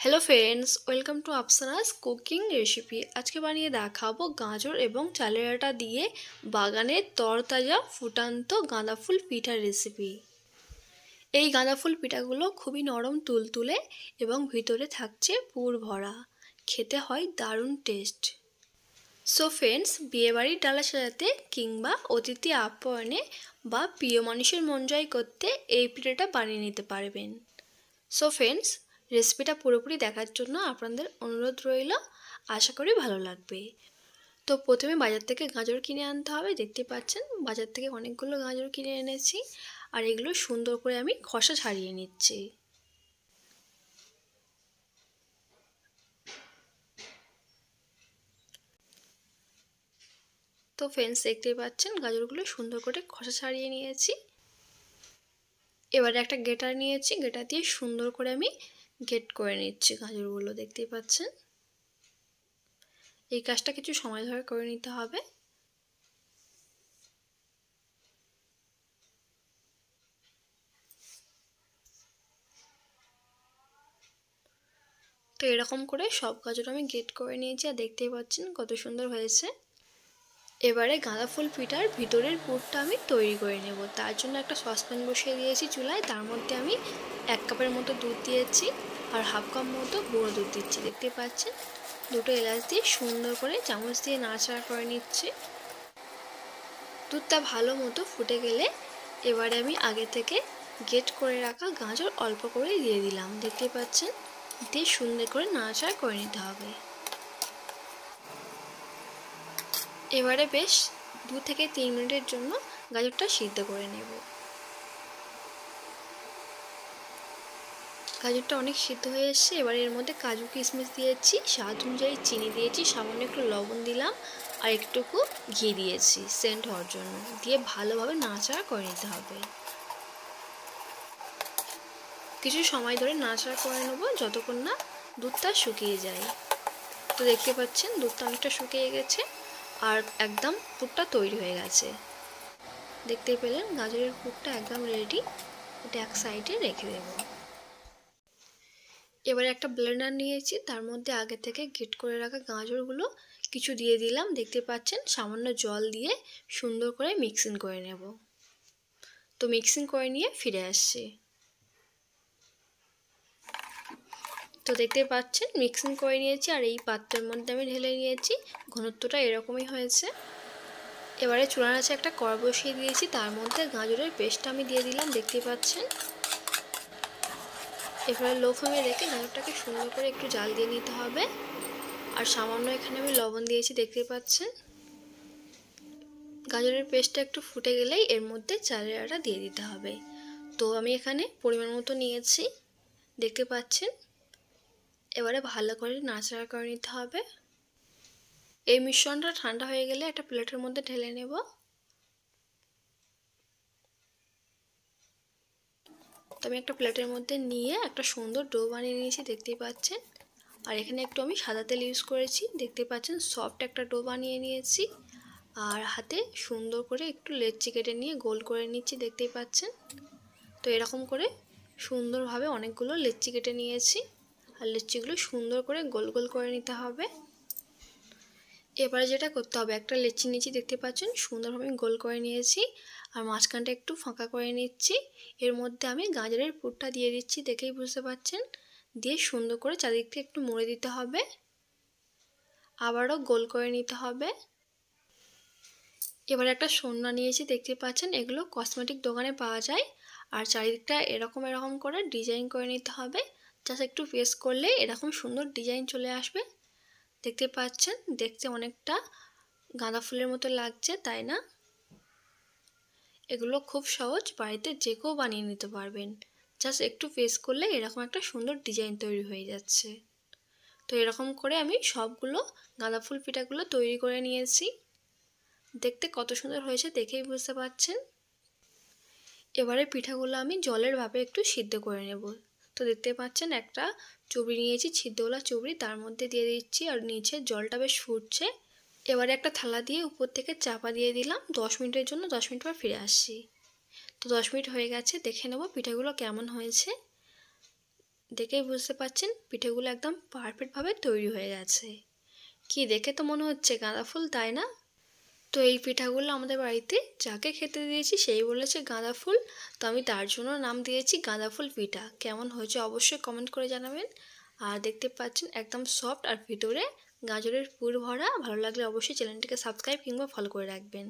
Hello friends, welcome to Apsara's cooking recipe. आज के बानिए देखाबो गाजर एवं चालेर आटा दिए बागाने तरताजा फुटान्तो गाँदा फुल पिठार रेसिपि। এই গাঁদা ফুল পিঠাগুলো খুবই নরম তুলতুলে এবং ভিতরে থাকছে পুর ভরা, খেতে হয় দারুণ টেস্ট। সো ফ্রেন্ডস, বিয়েবাড়ির ডালা সাজাতে কিংবা অতিথি আপ্যায়নে বা প্রিয় মানুষের মন জয় করতে এই পিঠাটা বানিয়ে নিতে পারবেন। সো ফ্রেন্ডস, রেসিপিটা পুরোপুরি দেখার জন্য আপনাদের অনুরোধ রইল, আশা করি ভালো লাগবে। তো প্রথমে বাজার থেকে গাজর কিনে আনতে হবে। দেখতে পাচ্ছেন বাজার থেকে অনেকগুলো গাজর কিনে এনেছি, আর এগুলো সুন্দর করে আমি খোসা ছাড়িয়ে নিচ্ছি। তো ফ্রেন্ডস, দেখতে পাচ্ছেন গাজরগুলো সুন্দর করে খোসা ছাড়িয়ে নিয়েছি। এবারে একটা গ্রেটার নিয়েছি, গ্রেটার দিয়ে সুন্দর করে আমি গ্রেট করে নিচ্ছি গাজরগুলো। দেখতেই পাচ্ছেন এই কাজটা কিছু সময় ধরে করে নিতে হবে। তো এরকম করে সব গাজর আমি গ্রেট করে নিয়েছি, আর দেখতেই পাচ্ছেন কত সুন্দর হয়েছে। এবারে গাঁদা ফুল পিঠার ভিতরের পুরটা আমি তৈরি করে নেব। তার জন্য একটা সসপ্যান বসিয়ে দিয়েছি চুলায়। তার মধ্যে আমি 1 কাপের মতো দুধ দিয়েছি, আর হাফ কাপ মতো গুঁড়ো দুধ দিচ্ছি। দেখতে পাচ্ছেন দুটো এলাচ দিয়ে সুন্দর করে চামচ দিয়ে নাড়াচাড়া করে নিচ্ছি। দুধটা ভালো মতো ফুটে গেলে এবারে আমি আগে থেকে গ্রেট করে রাখা গাজর অল্প করে দিয়ে দিলাম। দেখতে পাচ্ছেন, দিয়ে সুন্দর করে নাড়াচাড়া করে নিতে হবে। এবারে বেশ 2 থেকে 3 মিনিটের জন্য গাজরটা সিদ্ধ করে নেব। গাজরটা অনেক সিদ্ধ হয়ে এসেছে। এবার এর মধ্যে কাজু কিশমিশ দিয়েছি, স্বাদ অনুযায়ী চিনি দিয়েছি, সামান্য একটু লবণ দিলাম, আর একটুকু ঘি দিয়েছি সেন্ট হওয়ার জন্য। দিয়ে ভালোভাবে নাড়াচাড়া করে নিতে হবে। কিছু সময় ধরে নাড়াচাড়া করে নেব যতক্ষণ না দুধটা শুকিয়ে যায়। তো দেখতে পাচ্ছেন দুধটা অনেকটা শুকিয়ে গেছে, আর একদম পুরটা তৈরি হয়ে গেছে। দেখতে পেলেন গাজরের পুরটা একদম রেডি। এটা এক সাইডে রেখে দেব। এবারে একটা ব্লেন্ডার নিয়েছি, তার মধ্যে আগে থেকে গ্রেট করে রাখা গাজরগুলো কিছু দিয়ে দিলাম। দেখতে পাচ্ছেন সামান্য জল দিয়ে সুন্দর করে মিক্সিং করে নেব। তো মিক্সিং করে নিয়ে ফিরে আসছি। তো দেখতে পাচ্ছেন মিক্সিং করে নিয়েছি, আর এই পাত্রের মধ্যে আমি ঢেলে নিয়েছি। ঘনত্বটা এরকমই হয়েছে। এবারে চুলার কাছে একটা কড়া বসিয়ে দিয়েছি, তার মধ্যে গাজরের পেস্টটা আমি দিয়ে দিলাম। দেখতে পাচ্ছেন এবারে লো ফ্লেমে রেখে গাজরটাকে সুন্দর করে একটু জাল দিয়ে নিতে হবে। আর সামান্য এখানে আমি লবণ দিয়েছি। দেখতে পাচ্ছেন গাজরের পেস্টটা একটু ফুটে গেলেই এর মধ্যে চালের আটা দিয়ে দিতে হবে। তো আমি এখানে পরিমাণ মতো নিয়েছি। দেখতে পাচ্ছেন এবারে ভালো করে নাড়াচাড়া করে নিতে হবে। এই মিশ্রণটা ঠান্ডা হয়ে গেলে একটা প্লেটের মধ্যে ঢেলে নেব। তো আমি একটা প্লেটের মধ্যে নিয়ে একটা সুন্দর ডো বানিয়ে নিয়েছি। দেখতেই পাচ্ছেন, আর এখানে একটু আমি সাদা তেল ইউজ করেছি। দেখতে পাচ্ছেন সফট একটা ডো বানিয়ে নিয়েছি, আর হাতে সুন্দর করে একটু লেচি কেটে নিয়ে গোল করে নিচ্ছি। দেখতেই পাচ্ছেন তো এরকম করে সুন্দরভাবে অনেকগুলো লেচি কেটে নিয়েছি, আর লেচিগুলো সুন্দর করে গোল গোল করে নিতে হবে। এবারে যেটা করতে হবে, একটা লেচি নিয়েছি, দেখতে পাচ্ছেন সুন্দরভাবে গোল করে নিয়েছি, আর মাঝখানটা একটু ফাঁকা করে নিচ্ছি। এর মধ্যে আমি গাজরের পুরটা দিয়ে দিচ্ছি। দেখেই বুঝতে পাচ্ছেন। দিয়ে সুন্দর করে চারিদিকটা একটু মুড়ে দিতে হবে, আবারও গোল করে নিতে হবে। এবারে একটা সন্না নিয়েছি। দেখতে পাচ্ছেন এগুলো কসমেটিক দোকানে পাওয়া যায়। আর চারিদিকটা এরকম করে ডিজাইন করে নিতে হবে। জাস্ট একটু প্রেস করলে এরকম সুন্দর ডিজাইন চলে আসবে। দেখতে পাচ্ছেন দেখতে অনেকটা গাঁদা ফুলের মতো লাগছে, তাই না? এগুলো খুব সহজ, বাড়িতে যে কেউ বানিয়ে নিতে পারবেন। জাস্ট একটু প্রেস করলে এরকম একটা সুন্দর ডিজাইন তৈরি হয়ে যাচ্ছে। তো এরকম করে আমি সবগুলো গাঁদা ফুল পিঠাগুলো তৈরি করে নিয়েছি। দেখতে কত সুন্দর হয়েছে দেখেই বুঝতে পারছেন। এবারে পিঠাগুলো আমি জলের ভাপে একটু সিদ্ধ করে নেব। তো দেখতে পাচ্ছেন একটা চুবড়ি নিয়েছি, সিদ্ধওয়ালা চুবড়ি, তার মধ্যে দিয়ে দিচ্ছি, আর নিচে জলটা বেশ ফুটছে। এবারে একটা থালা দিয়ে উপর থেকে চাপা দিয়ে দিলাম 10 মিনিটের জন্য। 10 মিনিট পর ফিরে আসছি। তো 10 মিনিট হয়ে গেছে, দেখে নেব পিঠাগুলো কেমন হয়েছে। দেখেই বুঝতে পারছেন পিঠেগুলো একদম পারফেক্টভাবে তৈরি হয়ে গেছে। কি দেখে তো মনে হচ্ছে গাঁদা ফুল, তাই না? তো এই পিঠাগুলো আমাদের বাড়িতে যাকে খেতে দিয়েছি সেই বলেছে গাঁদা ফুল, তো আমি তার জন্য নাম দিয়েছি গাঁদা ফুল পিঠা। কেমন হয়েছে অবশ্যই কমেন্ট করে জানাবেন। আর দেখতে পাচ্ছেন একদম সফট আর ভিতরে গাজরের পুর ভরা। ভালো লাগলে অবশ্যই চ্যানেলটিকে সাবস্ক্রাইব কিংবা ফলো করে রাখবেন।